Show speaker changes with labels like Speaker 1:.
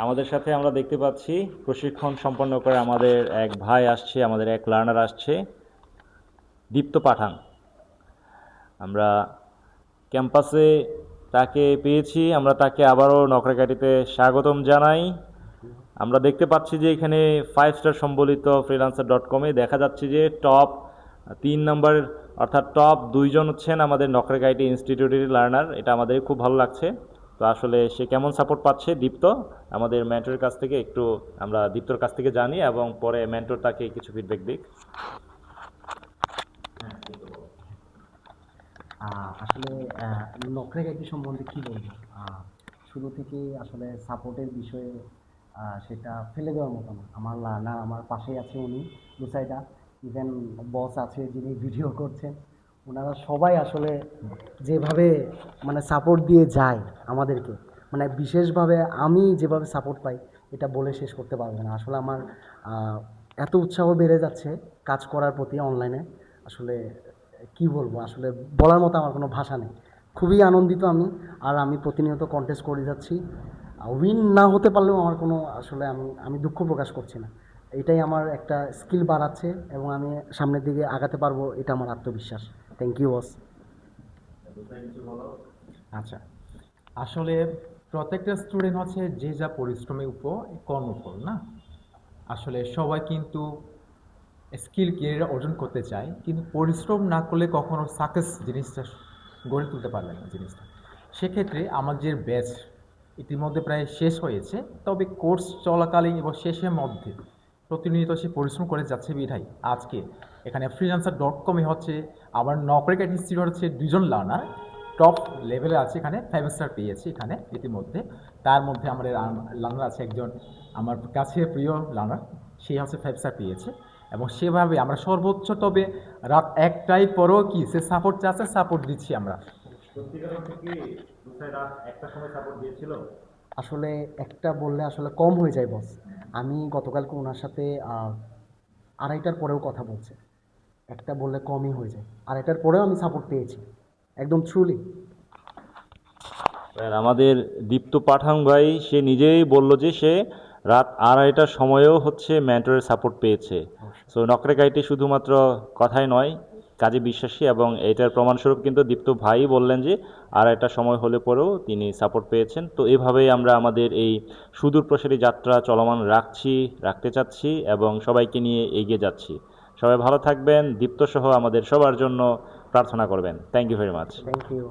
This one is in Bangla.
Speaker 1: আমাদের সাথে আমরা দেখতে পাচ্ছি প্রশিক্ষণ সম্পন্ন করে আমাদের এক ভাই আসছে, আমাদের এক লার্নার আসছে, দীপ্ত পাঠান। আমরা ক্যাম্পাসে তাকে পেয়েছি, আমরা তাকে আবারও নকরাকাটিতে স্বাগতম জানাই। আমরা দেখতে পাচ্ছি যে এখানে 5 স্টার সম্বলিত freelancer.com এ দেখা যাচ্ছে যে টপ 3 নম্বর অর্থাৎ টপ 2জন হচ্ছেন আমাদের নকরেক ইনস্টিটিউটের লার্নার। এটা আমাদের খুব ভালো লাগছে। তো আসলে সে কেমন সাপোর্ট পাচ্ছে দীপ্ত, আমাদের মেন্টরের কাছ থেকে একটু আমরা দীপ্তর কাছ থেকে জানি এবং পরে মেন্টর তাকে কিছু ফিডব্যাক দিক।
Speaker 2: আসলে নকরেক আইটি সম্বন্ধে কী বলবো, শুরু থেকেই আসলে সাপোর্টের বিষয়ে সেটা ফেলে দেওয়ার মতো না। আমার লার্নার আমার পাশেই আছে, উনি লুসাইদা, ইভেন বস আছে যিনি ভিডিও করছেন, ওনারা সবাই আসলে যেভাবে মানে সাপোর্ট দিয়ে যায় আমাদেরকে, মানে বিশেষভাবে আমি যেভাবে সাপোর্ট পাই এটা বলে শেষ করতে পারবো না। আসলে আমার এত উৎসাহ বেড়ে যাচ্ছে কাজ করার প্রতি অনলাইনে, আসলে কি বলবো, আসলে বলার মতো আমার কোনো ভাষা নেই। খুবই আনন্দিত আমি। আর আমি প্রতিনিয়ত কন্টেস্ট করে যাচ্ছি, উইন না হতে পারলেও আমার কোনো আসলে আমি দুঃখ প্রকাশ করছি না। এটাই আমার একটা স্কিল বাড়াচ্ছে এবং আমি সামনের দিকে আগাতে পারবো, এটা আমার আত্মবিশ্বাস। Thank you boss.
Speaker 3: আচ্ছা, আসলে প্রত্যেকটা স্টুডেন্ট হচ্ছে যে যা পরিশ্রমের উপর কর্মফল না। আসলে সবাই কিন্তু স্কিল ক্যারিয়ার অর্জন করতে চায়, কিন্তু পরিশ্রম না করলে কখনো সাকসেস জিনিসটা গড়ে তুলতে পারবে না জিনিসটা। সেক্ষেত্রে আমাদের ব্যাচ ইতিমধ্যে প্রায় শেষ হয়েছে, তবে কোর্স চলাকালীন এবং শেষের মধ্যে প্রতিনিয়ত সে পরিশ্রম করে যাচ্ছে বিধায় আজকে এখানে freelancer.com-এ হচ্ছে আবার নকরেক ইনস্টিটিউট হচ্ছে 2জন লার্নার টপ লেভেলে আছে, এখানে 5 স্টার পেয়েছে এখানে ইতিমধ্যে। তার মধ্যে আমাদের লার্নার আছে একজন আমার কাছে প্রিয় লার্নার, সে হচ্ছে 5 স্টার পেয়েছে। এবং সেভাবে আমরা সর্বোচ্চ, তবে রাত 1টায় পরেও কি সে সাপোর্ট চাচ্ছে, সাপোর্ট দিচ্ছি আমরা।
Speaker 1: সত্যিকার অর্থে কি রাত 1টার সময় সাপোর্ট দিয়েছিল?
Speaker 2: আসলে একটা বললে আসলে কম হয়ে যায় বস। আমি গতকালকে ওনার সাথে 2:30টার পরেও কথা বলছে, একটা বললে কমই হয়ে যায়। 2:30টার পরেও আমি সাপোর্ট পেয়েছি, একদম ট্রুলি।
Speaker 1: আমাদের দীপ্ত পাঠান ভাই সে নিজেই বলল যে সে রাত 2:30টার সময়েও হচ্ছে মেন্টরের সাপোর্ট পেয়েছে। সো নকরেক আইটি শুধুমাত্র কথাই নয়, কাজে বিশ্বাসী, এবং এটার প্রমাণস্বরূপ কিন্তু দীপ্ত ভাই বললেন যে 2:30টার সময় হলে পরেও তিনি সাপোর্ট পেয়েছেন। তো এভাবেই আমরা আমাদের এই সুদূর প্রসারী যাত্রা চলমান রাখতে চাচ্ছি এবং সবাইকে নিয়ে এগিয়ে যাচ্ছি। সবাই ভালো থাকবেন, দীপ্ত সহ আমাদের সবার জন্য প্রার্থনা করবেন। Thank you very much.
Speaker 2: Thank you.